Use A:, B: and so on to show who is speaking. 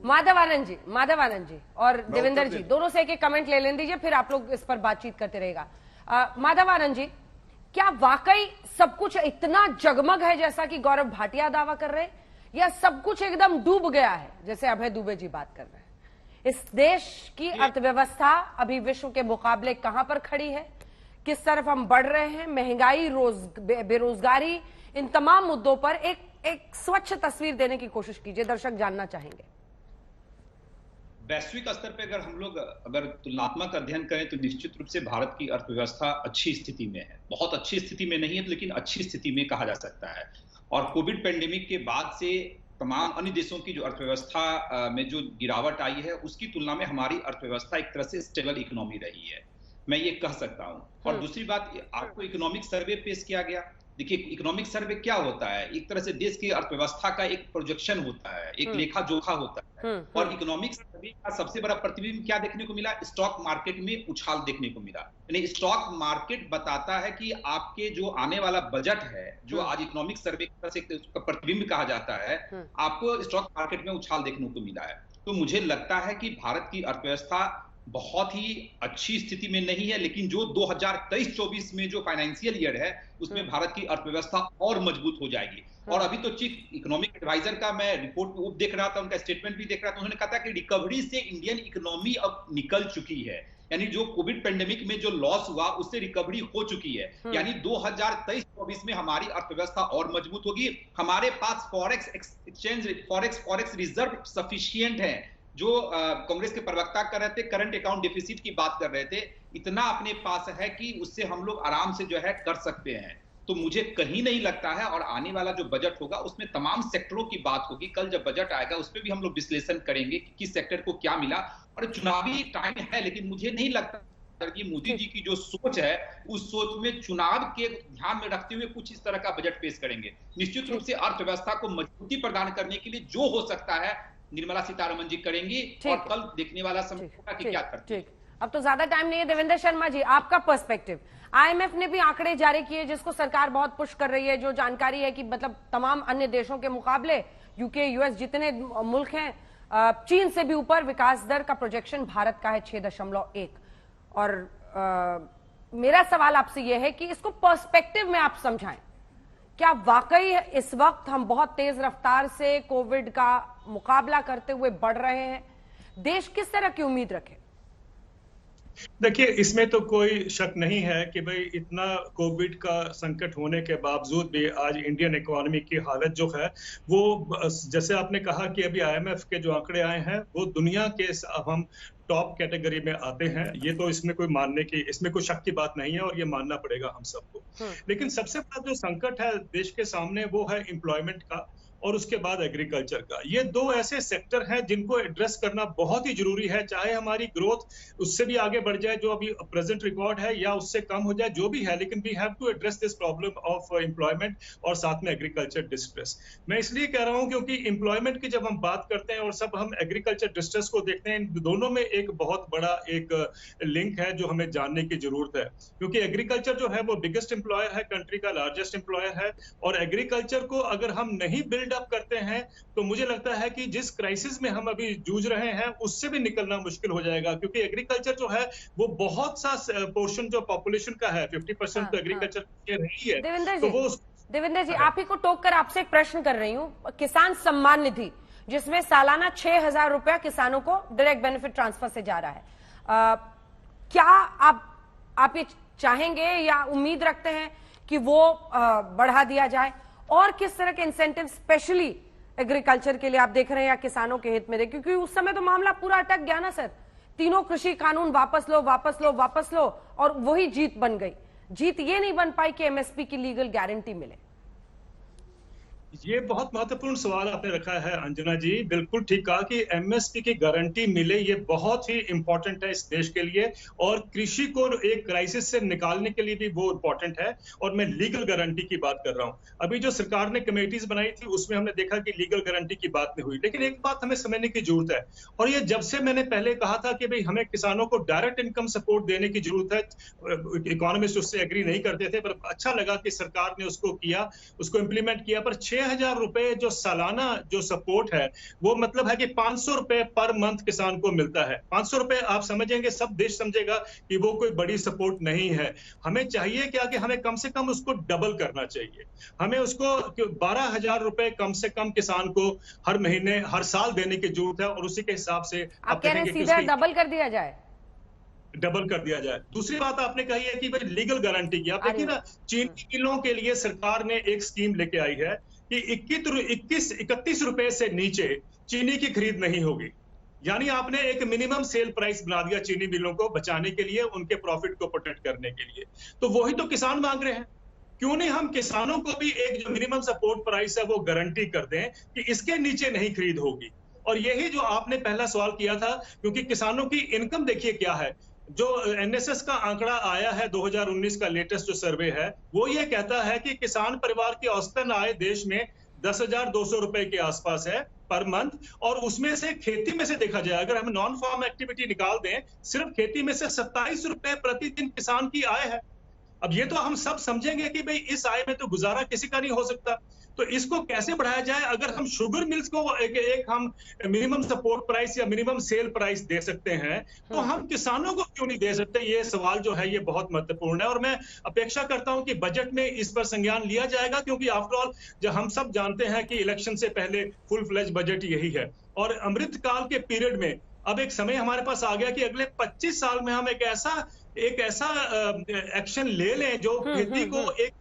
A: माधवानंद जी और देवेंद्र जी दोनों से एक कमेंट ले दीजिए, फिर आप लोग इस पर बातचीत करते रहेगा। माधवानंद जी, क्या वाकई सब कुछ इतना जगमग है जैसा कि गौरव भाटिया दावा कर रहे हैं, या सब कुछ एकदम डूब गया है जैसे अभय दुबे जी बात कर रहे हैं? इस देश की अर्थव्यवस्था अभी विश्व के मुकाबले कहां पर खड़ी है, किस तरफ हम बढ़ रहे हैं, महंगाई, बेरोजगारी, इन तमाम मुद्दों पर एक स्वच्छ तस्वीर देने की कोशिश कीजिए, दर्शक जानना चाहेंगे।
B: वैश्विक स्तर पे अगर तुलनात्मक अध्ययन करें तो निश्चित रूप से भारत की अर्थव्यवस्था अच्छी स्थिति में है। बहुत अच्छी स्थिति में नहीं है लेकिन अच्छी स्थिति में कहा जा सकता है। और कोविड पेंडेमिक के बाद से तमाम अन्य देशों की जो अर्थव्यवस्था में जो गिरावट आई है उसकी तुलना में हमारी अर्थव्यवस्था एक तरह से स्टेबल इकोनॉमी रही है, मैं ये कह सकता हूं। और दूसरी बात, आपको इकोनॉमिक सर्वे पेश किया गया। देखिए, इकोनॉमिक सर्वे क्या होता है? एक तरह से देश की अर्थव्यवस्था का एक प्रोजेक्शन होता है, एक लेखा जोखा होता है। और इकोनॉमिक सर्वे का सबसे बड़ा प्रतिबिंब क्या देखने को मिला? स्टॉक मार्केट में उछाल देखने को मिला। यानी स्टॉक मार्केट बताता है कि आपके जो आने वाला बजट है, जो आज इकोनॉमिक सर्वे का प्रतिबिंब कहा जाता है, आपको स्टॉक मार्केट में उछाल देखने को मिला है। तो मुझे लगता है कि भारत की अर्थव्यवस्था बहुत ही अच्छी स्थिति में नहीं है, लेकिन जो 2023-24 में जो फाइनेंशियल ईयर है उसमें भारत की अर्थव्यवस्था और मजबूत हो जाएगी। और अभी तो चीफ इकोनॉमिक एडवाइजर का मैं रिपोर्ट देख रहा था, उनका स्टेटमेंट भी देख रहा था। उन्होंने कहा था कि रिकवरी से इंडियन इकोनॉमी अब निकल चुकी है, यानी जो कोविड पेंडेमिक में जो लॉस हुआ उससे रिकवरी हो चुकी है। यानी 2023-24 में हमारी अर्थव्यवस्था और मजबूत होगी। हमारे पास फॉरेक्स रिजर्व सफिशिएंट है। जो कांग्रेस के प्रवक्ता कर रहे थे, करंट अकाउंट डिफिसिट की बात कर रहे थे, इतना अपने पास है कि उससे हम लोग आराम से जो है कर सकते हैं। तो मुझे कहीं नहीं लगता है। और आने वाला जो बजट होगा उसमें तमाम सेक्टरों की बात होगी। कल जब बजट आएगा उस पर भी हम लोग विश्लेषण करेंगे कि किस सेक्टर को क्या मिला। और चुनावी टाइम है, लेकिन मुझे नहीं लगता कि मोदी जी की जो सोच है उस सोच में चुनाव के ध्यान में रखते हुए कुछ इस तरह का बजट पेश करेंगे। निश्चित रूप से अर्थव्यवस्था को मजबूती प्रदान करने के लिए जो हो सकता है निर्मला सीतारमण जी करेंगी, और कल देखने वाला समय होगा कि क्या करती है।
A: अब तो ज्यादा टाइम नहीं है। देवेंद्र शर्मा जी, आपका पर्सपेक्टिव। आईएमएफ ने भी आंकड़े जारी किए जिसको सरकार बहुत पुश कर रही है, जो जानकारी है कि मतलब तमाम अन्य देशों के मुकाबले यूके, यूएस जितने मुल्क हैं, चीन से भी ऊपर विकास दर का प्रोजेक्शन भारत का है 6.1। और मेरा सवाल आपसे यह है कि इसको पर्सपेक्टिव में आप समझाएं, क्या वाकई इस वक्त हम बहुत तेज रफ्तार से कोविड का मुकाबला करते हुए बढ़ रहे हैं? देश किस तरह की उम्मीद रखे?
C: देखिए, इसमें तो कोई शक नहीं है कि भाई इतना कोविड का संकट होने के बावजूद भी आज इंडियन इकोनॉमी की हालत जो है वो, जैसे आपने कहा कि अभी आईएमएफ के जो आंकड़े आए हैं वो दुनिया के हम टॉप कैटेगरी में आते हैं। ये तो इसमें कोई शक की बात नहीं है और ये मानना पड़ेगा हम सबको। लेकिन सबसे बड़ा जो संकट है देश के सामने वो है एम्प्लॉयमेंट का और उसके बाद एग्रीकल्चर का। ये दो ऐसे सेक्टर हैं जिनको एड्रेस करना बहुत ही जरूरी है, चाहे हमारी ग्रोथ उससे भी आगे बढ़ जाए जो अभी प्रेजेंट रिकॉर्ड है, या उससे कम हो जाए, जो भी है, लेकिन we have to address this problem of employment और साथ में एग्रीकल्चर डिस्ट्रेस। मैं इसलिए कह रहा हूं क्योंकि एम्प्लॉयमेंट की जब हम बात करते हैं और सब हम एग्रीकल्चर डिस्ट्रेस को देखते हैं, इन दोनों में एक बहुत बड़ा एक लिंक है जो हमें जानने की जरूरत है। क्योंकि एग्रीकल्चर जो है वो बिगेस्ट एम्प्लॉयर है, कंट्री का लार्जेस्ट एम्प्लॉयर है, और एग्रीकल्चर को अगर हम नहीं बिल्ड अप करते हैं तो मुझे लगता है कि जिस क्राइसिस में हम अभी जूझ रहे हैं उससे भी निकलना मुश्किल हो जाएगा। क्योंकि एग्रीकल्चर जो है वो बहुत सा पोर्शन जो पॉपुलेशन का है, 50% तो एग्रीकल्चर रही है।
A: देवेंद्र जी, आप ही को टोक कर आपसे एक प्रश्न कर रही हूँ। किसान सम्मान निधि जिसमें सालाना 6,000 रुपया किसानों को डायरेक्ट बेनिफिट ट्रांसफर से जा रहा है, क्या आप ये चाहेंगे या उम्मीद रखते हैं कि वो बढ़ा दिया जाए? और किस तरह के इंसेंटिव स्पेशली एग्रीकल्चर के लिए आप देख रहे हैं या किसानों के हित में दे? क्योंकि उस समय तो मामला पूरा अटक गया ना सर, तीनों कृषि कानून वापस लो वापस लो वापस लो, और वही जीत बन गई। जीत ये नहीं बन पाई कि एमएसपी की लीगल गारंटी मिले।
C: ये बहुत महत्वपूर्ण सवाल आपने रखा है अंजना जी। बिल्कुल ठीक कहा कि एमएसपी की गारंटी मिले, ये बहुत ही इंपॉर्टेंट है इस देश के लिए, और कृषि को एक क्राइसिस से निकालने के लिए भी वो इंपॉर्टेंट है। और मैं लीगल गारंटी की बात कर रहा हूं। अभी जो सरकार ने कमेटीज बनाई थी उसमें हमने देखा कि लीगल गारंटी की बात नहीं हुई। लेकिन एक बात हमें समझने की जरूरत है, और ये जब से मैंने पहले कहा था कि भाई हमें किसानों को डायरेक्ट इनकम सपोर्ट देने की जरूरत है, इकोनॉमिस्ट उससे एग्री नहीं करते थे, पर अच्छा लगा कि सरकार ने उसको किया, उसको इंप्लीमेंट किया। पर 6 6,000 रुपए जो सालाना जो सपोर्ट है, वो मतलब है कि 500 रुपए पर मंथ किसान को मिलता है। 500 रुपए आप समझेंगे, सब देश समझेगा कि वो कोई बड़ी सपोर्ट नहीं है। हमें चाहिए क्या कि हमें कम से कम उसको डबल करना चाहिए। हमें उसको 12,000 रुपए कम से कम किसान को हर महीने हर साल देने की जरूरत है, और उसी के हिसाब से
A: आप कह रहे हैं सीधा डबल कर दिया जाए?
C: डबल कर दिया जाए। दूसरी बात आपने कही है कि भाई लीगल गारंटी की, आप देखिए ना, चीनी मिलों के लिए सरकार ने एक स्कीम लेके आई है कि 31 रुपए से नीचे चीनी की खरीद नहीं होगी। यानी आपने एक मिनिमम सेल प्राइस बना दिया चीनी मिलों को बचाने के लिए, उनके प्रॉफिट को प्रोटेक्ट करने के लिए। तो वही तो किसान मांग रहे हैं। क्यों नहीं हम किसानों को भी एक जो मिनिमम सपोर्ट प्राइस है वो गारंटी कर दें कि इसके नीचे नहीं खरीद होगी। और यही जो आपने पहला सवाल किया था, क्योंकि किसानों की इनकम देखिए क्या है। जो एनएसएस का आंकड़ा आया है 2019 का लेटेस्ट जो सर्वे है, वो ये कहता है कि किसान परिवार की औसतन आय देश में 10,200 रुपए के आसपास है पर मंथ। और उसमें से खेती में से देखा जाए, अगर हम नॉन फार्म एक्टिविटी निकाल दें, सिर्फ खेती में से 27 रुपए प्रतिदिन किसान की आय है। अब ये तो हम सब समझेंगे कि भाई इस आय में तो गुजारा किसी का नहीं हो सकता। तो इसको कैसे बढ़ाया जाए? अगर हम शुगर मिल्स को एक हम मिनिमम सपोर्ट प्राइस या मिनिमम सेल प्राइस दे सकते हैं, तो हम किसानों को क्यों नहीं दे सकते? ये सवाल जो है ये बहुत महत्वपूर्ण है, और मैं अपेक्षा करता हूं कि बजट में इस पर संज्ञान लिया जाएगा, क्योंकि आफ्टरऑल जो हम सब जानते हैं कि इलेक्शन से पहले फुल फ्लेज बजट यही है। और अमृतकाल के पीरियड में अब एक समय हमारे पास आ गया कि अगले 25 साल में हम एक ऐसा एक्शन ले लें जो खेती को एक